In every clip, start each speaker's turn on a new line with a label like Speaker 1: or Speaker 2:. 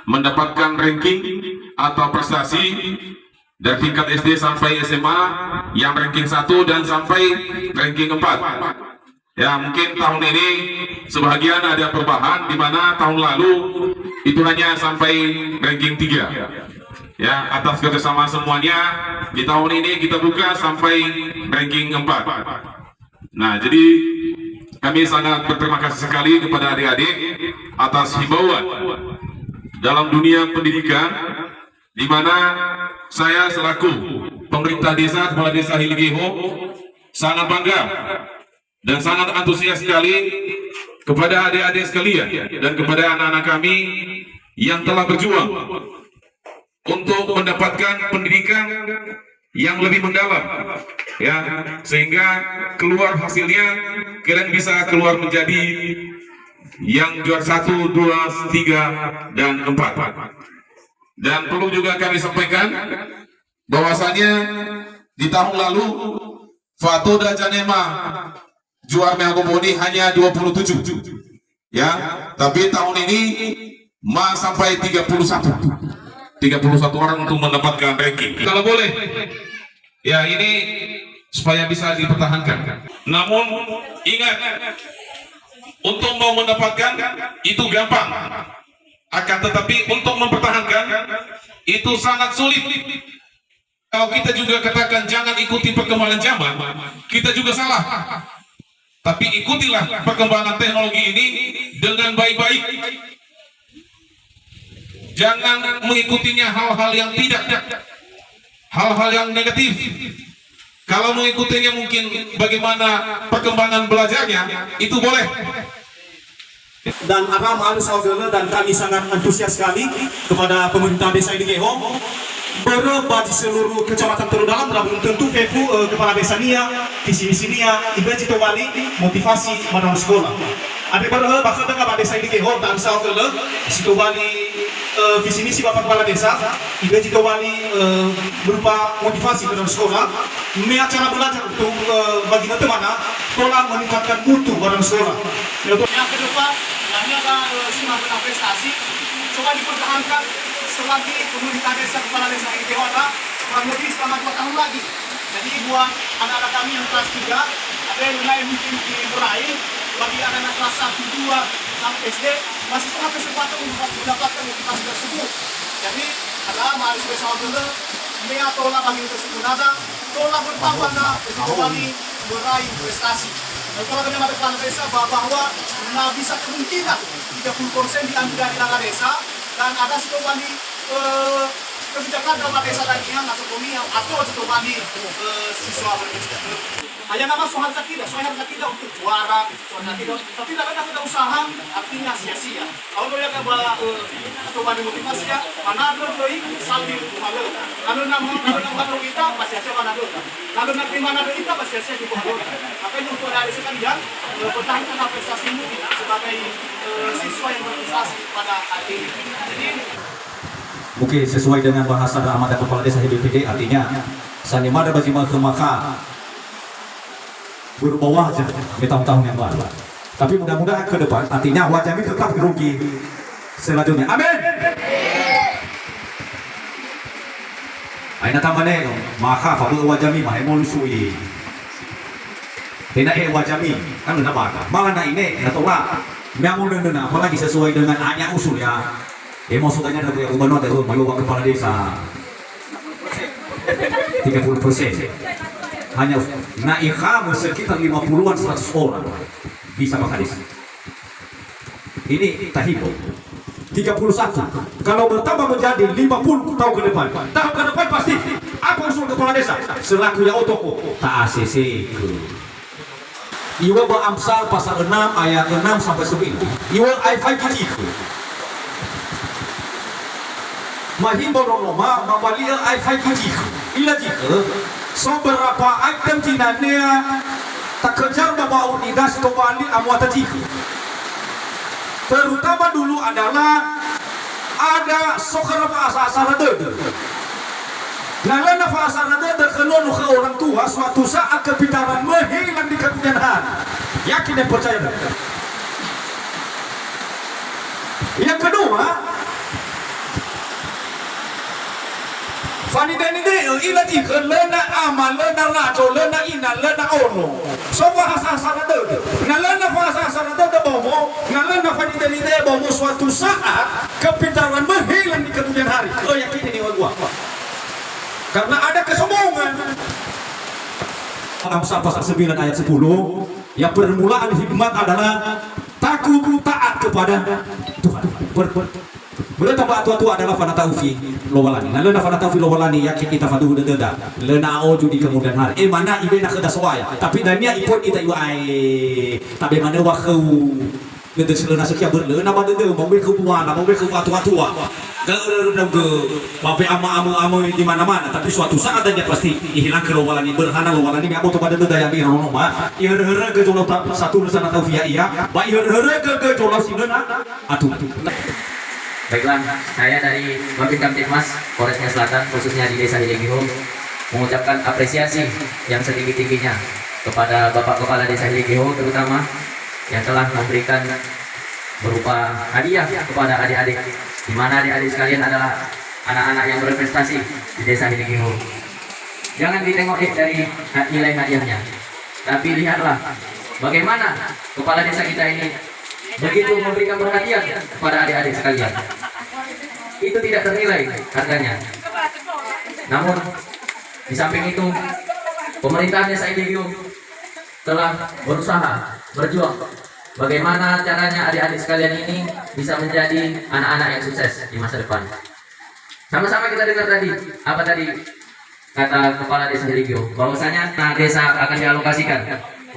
Speaker 1: mendapatkan ranking atau prestasi dari tingkat SD sampai SMA yang ranking 1 dan sampai ranking 4. Ya, mungkin tahun ini sebagian ada perubahan, di mana tahun lalu itu hanya sampai ranking 3. Ya, atas kerjasama semuanya di tahun ini kita buka sampai ranking 4. Nah, jadi kami sangat berterima kasih sekali kepada adik-adik atas himbauan dalam dunia pendidikan, di mana saya selaku pemerintah desa, kepala desa Hiligeho, sangat bangga dan sangat antusias sekali kepada adik-adik sekalian dan kepada anak-anak kami yang telah berjuang untuk mendapatkan pendidikan yang lebih mendalam, ya, sehingga keluar hasilnya kalian bisa keluar menjadi yang juara 1, 2, 3, dan 4. Dan perlu juga kami sampaikan bahwasanya di tahun lalu Fatoda Janema juara Meagoboni hanya 27, ya, tapi tahun ini sampai 31 orang untuk mendapatkan ranking. Kalau boleh, ya, ini supaya bisa dipertahankan. Namun ingat, untuk mau mendapatkan itu gampang, akan tetapi untuk mempertahankan itu sangat sulit. Kalau kita juga katakan jangan ikuti perkembangan zaman, kita juga salah. Tapi ikutilah perkembangan teknologi ini dengan baik-baik. Jangan mengikutinya hal-hal yang tidak, hal-hal yang negatif. Kalau mengikutinya mungkin bagaimana perkembangan belajarnya, itu boleh.
Speaker 2: Dan Aram Anus Augele dan kami sangat antusias sekali kepada pemerintah desa Hiligeho berubah di seluruh kecamatan terdalam, dan belum tentu Fefu kepala desa Nia, visi misi Nia, Ibeji Towali, motivasi madam sekolah. Ada berapa bahkan kepala desa Hiligeho dan Augele, situ Bali visi misi bapak kepala desa, Ibeji Towali berupa motivasi madam sekolah, cara belajar untuk bagi teman-teman, tolong meningkatkan mutu madam sekolah. Yang kedua, kami akan simak prestasi, coba dipertahankan selagi pemerintah desa, kepala desa Hiligeho kurang lebih selama 2 tahun lagi. Jadi buat anak-anak kami yang kelas 3, ada yang nilai mungkin diraih, bagi anak-anak kelas 1, 2, sampai SD, masih punya kesempatan untuk mendapatkan motivasi tersebut. Jadi, adalah mahasiswa saudara, ini atolah bagi tersebut ada, tolah bertambah untuk kembali meraih prestasi. Dan kalau kami ada kepala desa bahwa bisa kemungkinan 30% diambil dari dana desa, dan ada sekembali kebijakan dalam desa dan yang atau sekembali siswa berprestasi. Hanya nama soal kita untuk juara, tapi tidak ada usaha, artinya sia-sia. Kalau dia coba dimotivasi ya, mana ada doi saldi malu. Kalau nama kita pasti hasil mana ada. Kalau nanti mana ada kita pasti hasil di bawah. Makanya untuk dari sekalian pertahankan prestasimu sebagai siswa yang berprestasi pada hari ini. Jadi
Speaker 3: mungkin sesuai dengan bahasa Ahmad Kepala Desa Hiligeho, artinya sanimada bagi maka berubah wajah di tahun-tahun yang lalu. Tapi mudah-mudahan ke depan artinya wajah ini tetap rugi selanjutnya. Amin. Aina tamane maka fabu wajami mah emolusui. Tidak wajami kan benar apa? Malah ini natola memang benar apalagi sesuai dengan hanya usul ya. Maksudnya dari gubernur dari maluang kepala desa 30%. Hanya naikam sekitar 50-an 100 orang bisa makadis. Ini tahibo 31. Kalau bertambah menjadi 50 tahun ke depan, pasti apa usul kepala desa selaku yang otoko tak ACC ke Iwa Amsal pasal 6 ayat 6 sampai 9. Iwa ai-5 ke Mahimbau Roma membalia ai-5 ke ila ke so berapa item tinannya tak kejar bawa unidas kembali amuata jika terutama dulu adalah ada sokar asal dede lalu asal dede kelon ke orang tua suatu saat kepintaran menghilang di kemudian hari yakin dan percaya. Yang kedua Fani deni de ila ti lena amal lena rajo lena ina lena ono. So bahasa sana de. Nalena bahasa sana de bomo, nalena fani deni de bomo suatu saat kepintaran menghilang di kemudian hari. Lo yakin ini gua? Karena ada kesombongan. Amsal pasal 9 ayat 10, yang permulaan hikmat adalah takut taat kepada Tuhan. Berita batu adalah fana taufi lowalani. Nah, lena fana taufi lowalani yakin kita fadu deda. Lena oju di kemudian hari. Mana ibe nak kedah soaya. Tapi dania ipon kita iwai. Tapi mana wakau. Kita selena sekian berlena mana deda. Mobil kebuana, mobil ke tua-tua. Bapak ama di mana-mana. Tapi suatu saat aja pasti hilang ke lowalani. Berhana lowalani. Nggak mau tempat deda yang bilang nama. Ia ke jodoh satu sana taufi ya iya. Ba ia ke jodoh sinena. Atuh.
Speaker 4: Baiklah, saya dari Babin Kamtibmas Polresnya Selatan, khususnya di Desa Hiligihul, mengucapkan apresiasi yang setinggi-tingginya kepada Bapak Kepala Desa Hiligihul terutama yang telah memberikan berupa hadiah kepada adik-adik, di mana adik-adik sekalian adalah anak-anak yang berprestasi di Desa Hiligihul. Jangan ditengok dari nilai hadiahnya, tapi lihatlah bagaimana Kepala Desa kita ini begitu memberikan perhatian kepada adik-adik sekalian. Itu tidak ternilai harganya. Namun di samping itu pemerintah Desa Hiligihul telah berusaha berjuang bagaimana caranya adik-adik sekalian ini bisa menjadi anak-anak yang sukses di masa depan. Sama-sama kita dengar tadi apa tadi kata Kepala Desa Hiligihul, bahwasanya desa akan dialokasikan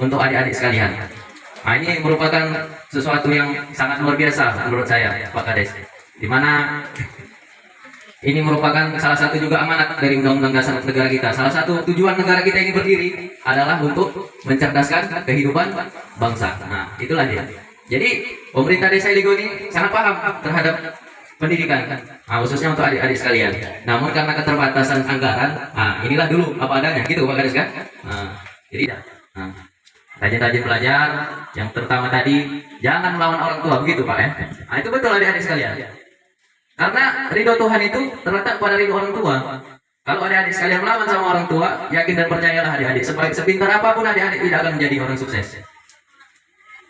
Speaker 4: untuk adik-adik sekalian. Nah, ini merupakan sesuatu yang sangat luar biasa menurut saya, Pak Kades. Di mana ini merupakan salah satu juga amanat dari Undang-Undang Dasar Negara kita. Salah satu tujuan negara kita ini berdiri adalah untuk mencerdaskan kehidupan bangsa. Nah, itulah dia. Jadi, pemerintah Desa Hiligihul ini sangat paham terhadap pendidikan, khususnya untuk adik-adik sekalian. Namun karena keterbatasan anggaran, inilah dulu apa adanya, gitu Pak Kades kan? Jadi, rajin-rajin belajar, yang terutama tadi jangan melawan orang tua, begitu Pak ya. Nah, itu betul adik-adik sekalian. Karena ridho Tuhan itu terletak pada ridho orang tua. Kalau adik-adik sekalian melawan sama orang tua, yakin dan percayalah adik-adik, sepintar apapun adik-adik tidak akan menjadi orang sukses.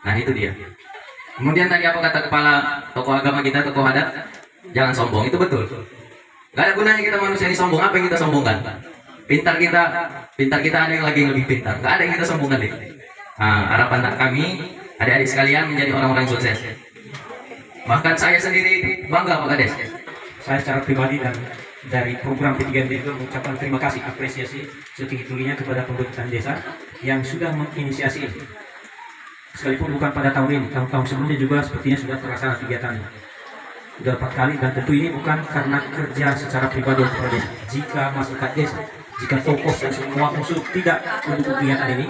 Speaker 4: Nah, itu dia. Kemudian tadi apa kata kepala tokoh agama kita, tokoh adat, jangan sombong, itu betul. Gak ada gunanya kita manusia ini sombong, apa yang kita sombongkan? Pintar kita ada yang lagi lebih pintar, gak ada yang kita sombongkan deh. Harapan kami adik-adik sekalian menjadi orang-orang sukses. Bahkan saya sendiri bangga Pak Kades.
Speaker 5: Saya secara pribadi dan dari program P3D itu mengucapkan terima kasih, apresiasi setinggi-tingginya kepada pemerintahan desa yang sudah menginisiasi ini. Sekalipun bukan pada tahun ini, tahun-tahun sebelumnya juga sepertinya sudah terlaksana kegiatannya. Sudah 4 kali, dan tentu ini bukan karena kerja secara pribadi kepada desa. Jika masyarakat desa, jika tokoh dan semua unsur tidak mendukung kegiatan ini,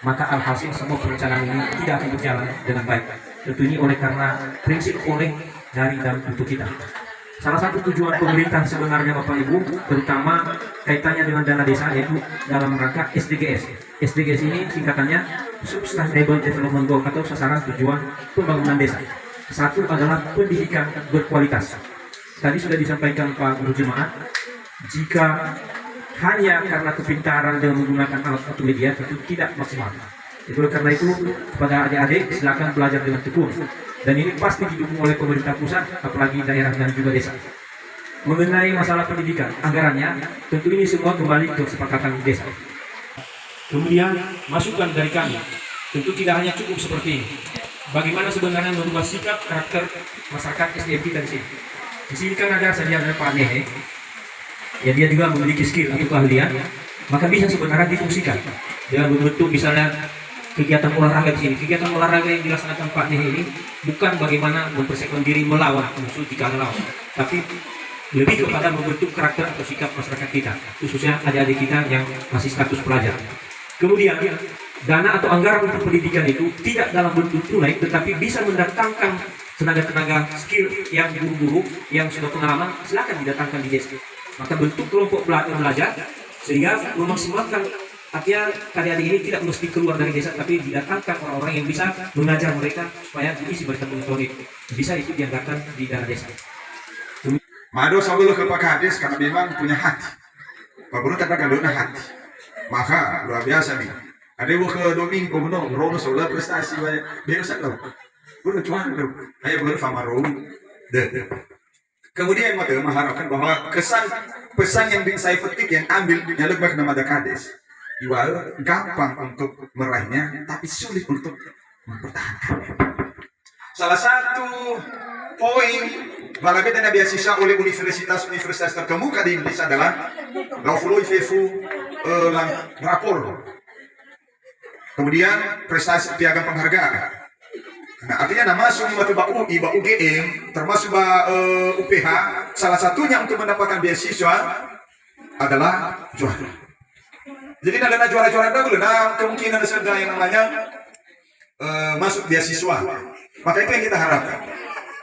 Speaker 5: maka alhasil semua perencanaan ini tidak akan berjalan dengan baik. Tentu ini oleh karena prinsip oleh dari dan untuk kita. Salah satu tujuan pemerintah sebenarnya Bapak Ibu, terutama kaitannya dengan dana desa, yaitu dalam rangka SDGs. SDGs ini singkatannya Sustainable Development Goal atau sasaran tujuan pembangunan desa. Satu adalah pendidikan berkualitas. Tadi sudah disampaikan Pak Guru Jemaat, jika hanya karena kepintaran dengan menggunakan alat multimedia tentu tidak maksimal. Itu karena itu kepada adik-adik silakan belajar dengan tekun, dan ini pasti didukung oleh pemerintah pusat, apalagi daerah dan juga desa. Mengenai masalah pendidikan, anggarannya tentu ini semua kembali ke kesepakatan desa.
Speaker 2: Kemudian masukan dari kami, tentu tidak hanya cukup seperti ini. Bagaimana sebenarnya merubah sikap karakter masyarakat SDM kita di sini. Di sini kan ada sedianya Pak Nehe, ya dia juga memiliki skill atau keahlian, maka bisa sebenarnya difungsikan dengan membentuk misalnya kegiatan olahraga di sini. Kegiatan olahraga yang dilaksanakan Pak Nehe ini bukan bagaimana mempersiapkan diri melawan musuh jika lawan, tapi lebih kepada membentuk karakter atau sikap masyarakat kita, khususnya adik-adik kita yang masih status pelajar. Kemudian dana atau anggaran untuk pendidikan itu tidak dalam bentuk tunai, tetapi bisa mendatangkan tenaga-tenaga skill yang guru-guru yang sudah pengalaman, silakan didatangkan di desa. Maka bentuk kelompok belajar sehingga memaksimalkan, artinya adik-adik ini tidak mesti keluar dari desa, tapi didatangkan orang-orang yang bisa mengajar mereka supaya diisi mereka pengetahuan itu. Bisa itu dianggarkan di dana desa.
Speaker 6: Mado sebelum ke Pak Kades karena memang punya hati. Pabulu kata kalau hati, maka luar biasa nih. Ada yang ke Domingo benar, Rono sudah prestasi banyak, biasa loh. Gue cuan loh, ayo gue sama Rono. Kemudian maka mengharapkan bahwa pesan yang saya petik yang ambil yang lebih nama Kades, Iwal gampang untuk meraihnya, tapi sulit untuk mempertahankannya. Salah satu poin Balabet dan beasiswa oleh universitas terkemuka di Indonesia adalah Laufuloi Fefu rapor. Kemudian prestasi piagam penghargaan. Nah, artinya nama masuk di UI, UGM, termasuk UPH, salah satunya untuk mendapatkan beasiswa adalah juara. Jadi ada juara-juara dulu, nah kemungkinan ada yang namanya masuk beasiswa. Maka itu yang kita harapkan.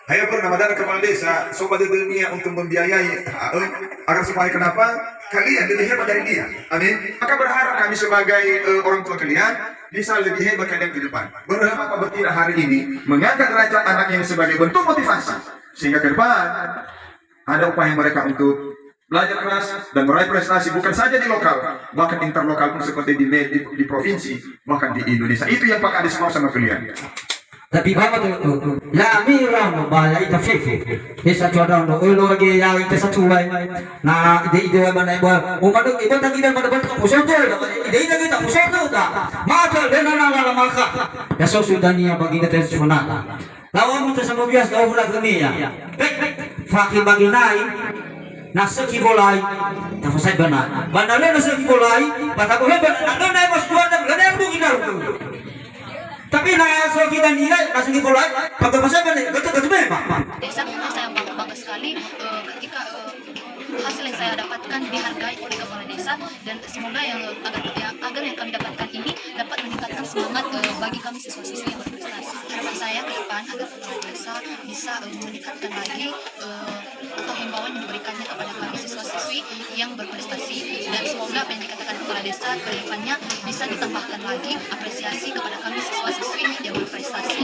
Speaker 6: Ayo bernama kepala desa, sobat dunia untuk membiayai agar supaya kenapa kalian lebih hebat dari dia. Amin. Maka berharap kami sebagai orang tua kalian bisa lebih hebat kalian ke depan. Berharap apa bertindak hari ini mengangkat derajat anak yang sebagai bentuk motivasi sehingga ke depan ada upaya mereka untuk belajar keras dan meraih prestasi bukan saja di lokal, bahkan interlokal pun seperti di provinsi, bahkan di Indonesia. Itu yang Pak Kades mau sama kalian.
Speaker 7: Tapi bawa tu, la mira mo bala ita fefe. Esa cuadang do, ulo lagi yang ita satu way. Na ide mana ibu, umaduk ibu tadi dan pada pada musuh tu, ide kita musuh tu dah. Maka dena nala maka. Ya sudah ni bagi kita semua. Lawan kita sama bias kau pula dunia. Fakir bagi naik. Nasa kibolay, tapos ay bana. Banale nasa kibolay, patabuhin bana. Ano na mas kuwan na, lana ang bugin na. Tapi nasa kita nilai, nasa kibolay, pagkapasay bana, gato memang.
Speaker 8: Desa saya bangga sekali ketika hasil yang saya dapatkan dihargai oleh kepala desa dan semoga agar yang kami dapatkan ini dapat meningkatkan semangat bagi kami siswa-siswi yang berprestasi. Harapan saya ke depan agar kepala desa bisa meningkatkan lagi atau himbauan yang diberikannya kepada kami siswa-siswi yang berprestasi dan semoga apa yang dikatakan kepala desa ke depannya bisa ditambahkan lagi apresiasi kepada kami siswa-siswi yang berprestasi.